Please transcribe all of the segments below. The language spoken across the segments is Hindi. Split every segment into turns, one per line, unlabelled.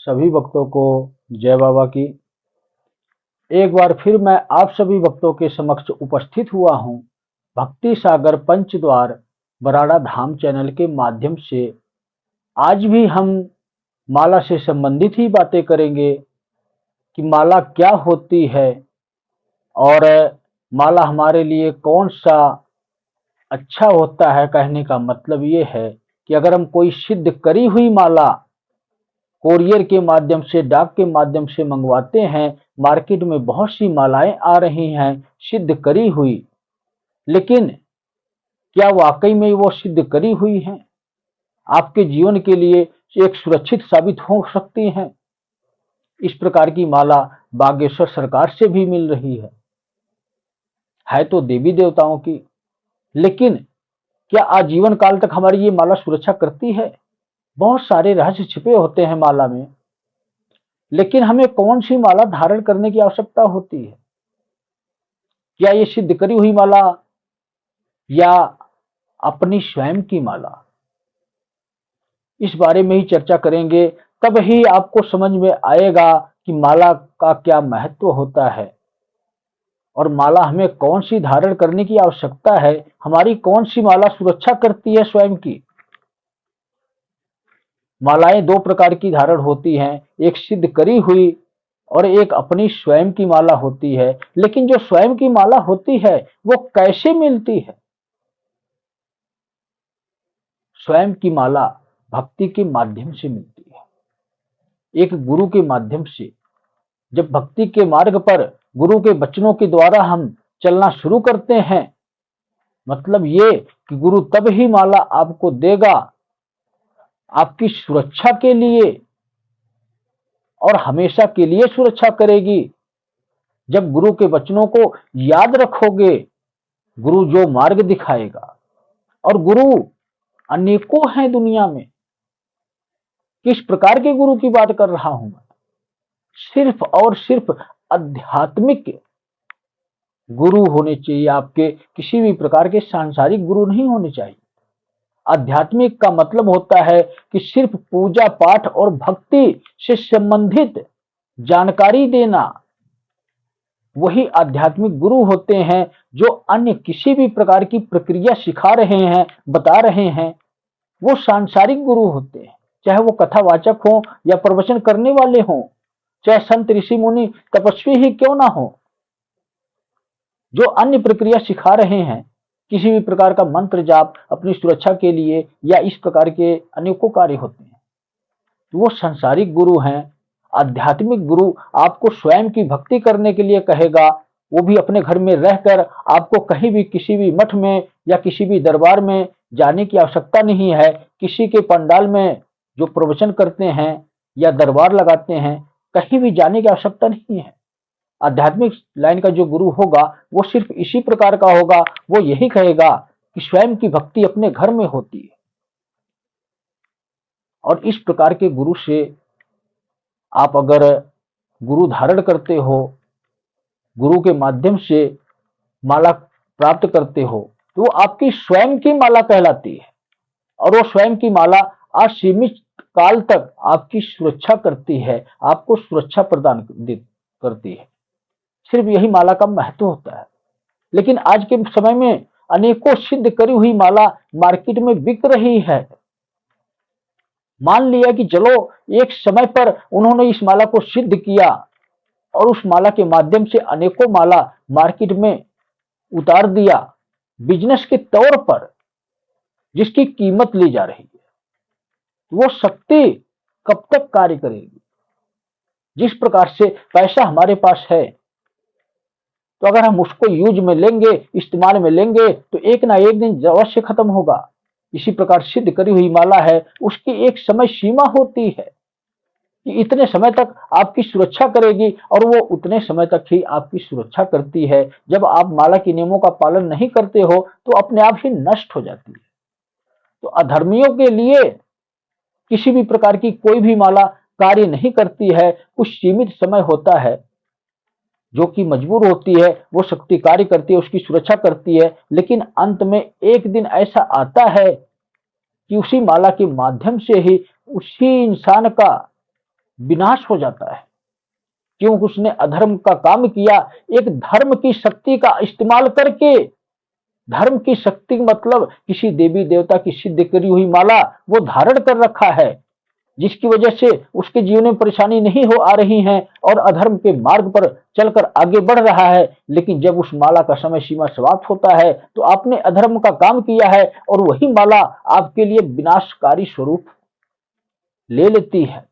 सभी भक्तों को जय बाबा की। एक बार फिर मैं आप सभी भक्तों के समक्ष उपस्थित हुआ हूँ भक्ति सागर पंचद्वार बराड़ा धाम चैनल के माध्यम से। आज भी हम माला से संबंधित ही बातें करेंगे कि माला क्या होती है और माला हमारे लिए कौन सा अच्छा होता है। कहने का मतलब ये है कि अगर हम कोई सिद्ध करी हुई माला कोरियर के माध्यम से, डाक के माध्यम से मंगवाते हैं, मार्केट में बहुत सी मालाएं आ रही हैं सिद्ध करी हुई, लेकिन क्या वाकई में वो सिद्ध करी हुई हैं, आपके जीवन के लिए एक सुरक्षित साबित हो सकती हैं? इस प्रकार की माला बागेश्वर सरकार से भी मिल रही है तो देवी देवताओं की, लेकिन क्या आजीवन काल तक हमारी ये माला सुरक्षा करती है? बहुत सारे रहस्य छिपे होते हैं माला में, लेकिन हमें कौन सी माला धारण करने की आवश्यकता होती है? क्या ये सिद्ध करी हुई माला या अपनी स्वयं की माला? इस बारे में ही चर्चा करेंगे, तब ही आपको समझ में आएगा कि माला का क्या महत्व होता है और माला हमें कौन सी धारण करने की आवश्यकता है, हमारी कौन सी माला सुरक्षा करती है स्वयं की। मालाएं दो प्रकार की धारण होती हैं, एक सिद्ध करी हुई और एक अपनी स्वयं की माला होती है। लेकिन जो स्वयं की माला होती है वो कैसे मिलती है? स्वयं की माला भक्ति के माध्यम से मिलती है, एक गुरु के माध्यम से। जब भक्ति के मार्ग पर गुरु के वचनों के द्वारा हम चलना शुरू करते हैं, मतलब ये कि गुरु तब ही माला आपको देगा आपकी सुरक्षा के लिए और हमेशा के लिए सुरक्षा करेगी। जब गुरु के वचनों को याद रखोगे, गुरु जो मार्ग दिखाएगा, और गुरु अनेकों हैं दुनिया में। किस प्रकार के गुरु की बात कर रहा हूं मैं? सिर्फ और सिर्फ आध्यात्मिक गुरु होने चाहिए आपके, किसी भी प्रकार के सांसारिक गुरु नहीं होने चाहिए। आध्यात्मिक का मतलब होता है कि सिर्फ पूजा पाठ और भक्ति से संबंधित जानकारी देना, वही आध्यात्मिक गुरु होते हैं। जो अन्य किसी भी प्रकार की प्रक्रिया सिखा रहे हैं, बता रहे हैं, वो सांसारिक गुरु होते हैं। चाहे वो कथावाचक हो या प्रवचन करने वाले हों, चाहे संत ऋषि मुनि तपस्वी ही क्यों ना हो, जो अन्य प्रक्रिया सिखा रहे हैं, किसी भी प्रकार का मंत्र जाप अपनी सुरक्षा के लिए या इस प्रकार के अनेकों कार्य होते हैं, तो वो सांसारिक गुरु हैं। आध्यात्मिक गुरु आपको स्वयं की भक्ति करने के लिए कहेगा, वो भी अपने घर में रहकर। आपको कहीं भी किसी भी मठ में या किसी भी दरबार में जाने की आवश्यकता नहीं है। किसी के पंडाल में जो प्रवचन करते हैं या दरबार लगाते हैं, कहीं भी जाने की आवश्यकता नहीं है। आध्यात्मिक लाइन का जो गुरु होगा वो सिर्फ इसी प्रकार का होगा, वो यही कहेगा कि स्वयं की भक्ति अपने घर में होती है। और इस प्रकार के गुरु से आप अगर गुरु धारण करते हो, गुरु के माध्यम से माला प्राप्त करते हो, तो वो आपकी स्वयं की माला कहलाती है। और वो स्वयं की माला असीमित काल तक आपकी सुरक्षा करती है, आपको सुरक्षा प्रदान करती है। सिर्फ यही माला का महत्व होता है। लेकिन आज के समय में अनेकों सिद्ध करी हुई माला मार्केट में बिक रही है। मान लिया कि चलो एक समय पर उन्होंने इस माला को सिद्ध किया और उस माला के माध्यम से अनेकों माला मार्केट में उतार दिया बिजनेस के तौर पर, जिसकी कीमत ली जा रही है। वो शक्ति कब तक कार्य करेगी? जिस प्रकार से पैसा हमारे पास है, तो अगर हम उसको यूज में लेंगे, इस्तेमाल में लेंगे, तो एक ना एक दिन अवश्य खत्म होगा। इसी प्रकार सिद्ध करी हुई माला है, उसकी एक समय सीमा होती है कि इतने समय तक आपकी सुरक्षा करेगी, और वो उतने समय तक ही आपकी सुरक्षा करती है। जब आप माला के नियमों का पालन नहीं करते हो तो अपने आप ही नष्ट हो जाती है। तो अधर्मियों के लिए किसी भी प्रकार की कोई भी माला कार्य नहीं करती है। कुछ सीमित समय होता है, जो कि मजबूर होती है, वो शक्ति कार्य करती है, उसकी सुरक्षा करती है। लेकिन अंत में एक दिन ऐसा आता है कि उसी माला के माध्यम से ही उसी इंसान का विनाश हो जाता है, क्योंकि उसने अधर्म का काम किया। एक धर्म की शक्ति का इस्तेमाल करके, धर्म की शक्ति मतलब किसी देवी देवता की सिद्ध करी हुई माला वो धारण कर रखा है, जिसकी वजह से उसके जीवन में परेशानी नहीं हो आ रही है और अधर्म के मार्ग पर चलकर आगे बढ़ रहा है। लेकिन जब उस माला का समय सीमा समाप्त होता है तो आपने अधर्म का काम किया है और वही माला आपके लिए विनाशकारी स्वरूप ले लेती है,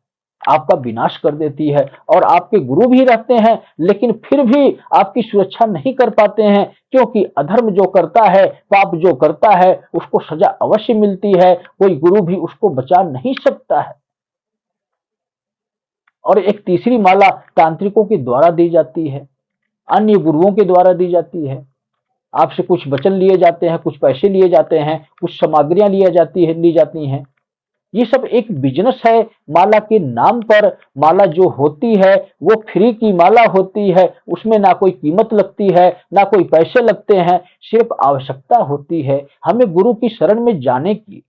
आपका विनाश कर देती है। और आपके गुरु भी रहते हैं लेकिन फिर भी आपकी सुरक्षा नहीं कर पाते हैं, क्योंकि अधर्म जो करता है, पाप जो करता है, उसको सजा अवश्य मिलती है, कोई गुरु भी उसको बचा नहीं सकता है। और एक तीसरी माला तांत्रिकों के द्वारा दी जाती है, अन्य गुरुओं के द्वारा दी जाती है। आपसे कुछ वचन लिए जाते हैं, कुछ पैसे लिए जाते हैं, कुछ सामग्रियां ली जाती हैं। ये सब एक बिजनेस है। माला के नाम पर माला जो होती है वो फ्री की माला होती है, उसमें ना कोई कीमत लगती है, ना कोई पैसे लगते हैं, सिर्फ आवश्यकता होती है हमें गुरु की शरण में जाने की।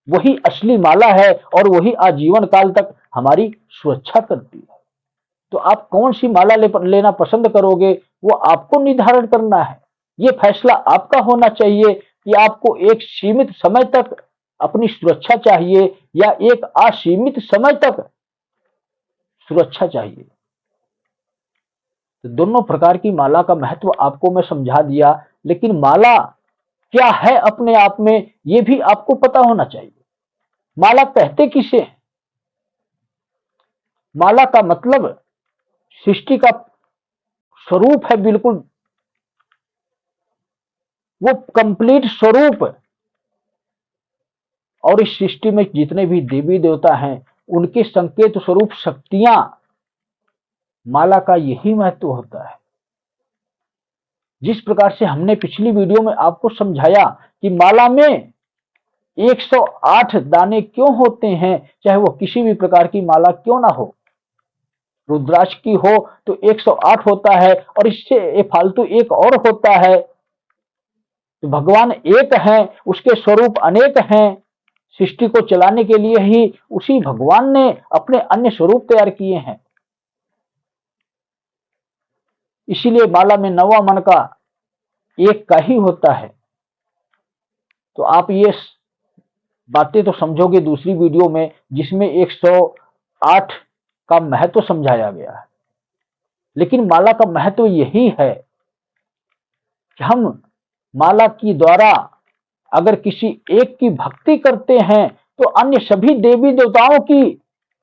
वही असली माला है और वही आजीवन काल तक हमारी सुरक्षा करती है। तो आप कौन सी माला लेना पसंद करोगे वो आपको निर्धारण करना है। ये फैसला आपका होना चाहिए कि आपको एक सीमित समय तक अपनी सुरक्षा चाहिए या एक असीमित समय तक सुरक्षा चाहिए। तो दोनों प्रकार की माला का महत्व आपको मैं समझा दिया, लेकिन माला क्या है अपने आप में ये भी आपको पता होना चाहिए। माला कहते किसे हैं? माला का मतलब सृष्टि का स्वरूप है, बिल्कुल वो कंप्लीट स्वरूप। और इस सृष्टि में जितने भी देवी देवता हैं उनके संकेत स्वरूप शक्तियां, माला का यही महत्व होता है। जिस प्रकार से हमने पिछली वीडियो में आपको समझाया कि माला में 108 दाने क्यों होते हैं, चाहे वो किसी भी प्रकार की माला क्यों ना हो, रुद्राक्ष की हो तो 108 होता है और इससे फालतू एक और होता है। तो भगवान एक है, उसके स्वरूप अनेक हैं। सृष्टि को चलाने के लिए ही उसी भगवान ने अपने अन्य स्वरूप तैयार किए हैं। इसीलिए माला में 9वां मन का एक का ही होता है। तो आप ये बातें तो समझोगे दूसरी वीडियो में, जिसमें 108 का महत्व समझाया गया है। लेकिन माला का महत्व यही है कि हम माला की द्वारा अगर किसी एक की भक्ति करते हैं तो अन्य सभी देवी देवताओं की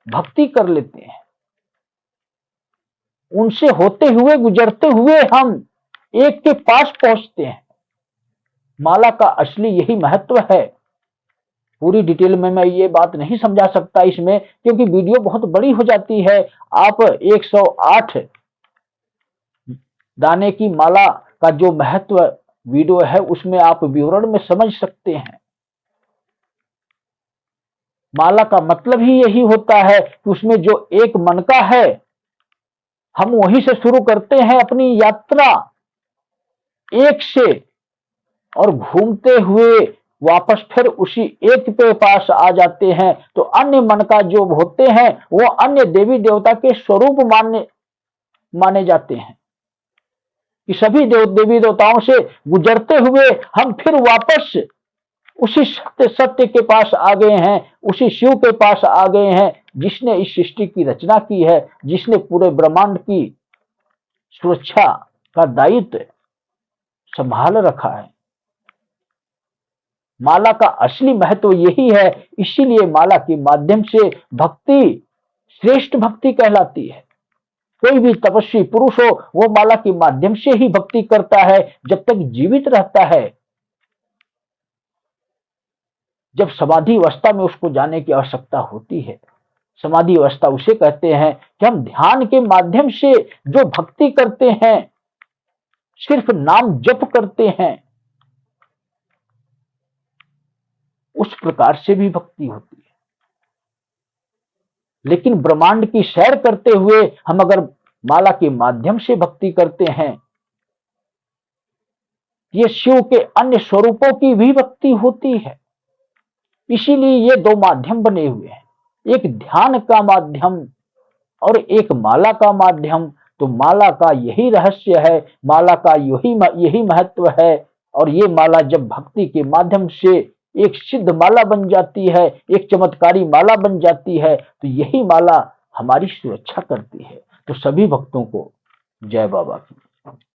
भक्ति कर लेते हैं। उनसे होते हुए, गुजरते हुए हम एक के पास पहुंचते हैं। माला का असली यही महत्व है। पूरी डिटेल में मैं ये बात नहीं समझा सकता इसमें, क्योंकि वीडियो बहुत बड़ी हो जाती है। आप 108 दाने की माला का जो महत्व वीडियो है उसमें आप विवरण में समझ सकते हैं। माला का मतलब ही यही होता है कि उसमें जो एक मन का है, हम वहीं से शुरू करते हैं अपनी यात्रा एक से, और घूमते हुए वापस फिर उसी एक के पास आ जाते हैं। तो अन्य मन का जो होते हैं वो अन्य देवी देवता के स्वरूप माने जाते हैं कि सभी देवी देवताओं से गुजरते हुए हम फिर वापस उसी सत्य के पास आ गए हैं, उसी शिव के पास आ गए हैं जिसने इस सृष्टि की रचना की है, जिसने पूरे ब्रह्मांड की सुरक्षा का दायित्व संभाल रखा है। माला का असली महत्व यही है। इसीलिए माला के माध्यम से भक्ति श्रेष्ठ भक्ति कहलाती है। कोई भी तपस्वी पुरुष हो वो माला के माध्यम से ही भक्ति करता है जब तक जीवित रहता है। जब समाधि अवस्था में उसको जाने की आवश्यकता होती है। समाधि अवस्था उसे कहते हैं कि हम ध्यान के माध्यम से जो भक्ति करते हैं, सिर्फ नाम जप करते हैं, उस प्रकार से भी भक्ति होती है। लेकिन ब्रह्मांड की सैर करते हुए हम अगर माला के माध्यम से भक्ति करते हैं, ये शिव के अन्य स्वरूपों की भी भक्ति होती है। इसीलिए ये दो माध्यम बने हुए हैं। एक ध्यान का माध्यम और एक माला का माध्यम। तो माला का यही रहस्य है, माला का यही महत्व है। और ये माला जब भक्ति के माध्यम से एक सिद्ध माला बन जाती है, एक चमत्कारी माला बन जाती है, तो यही माला हमारी सुरक्षा करती है। तो सभी भक्तों को जय बाबा की।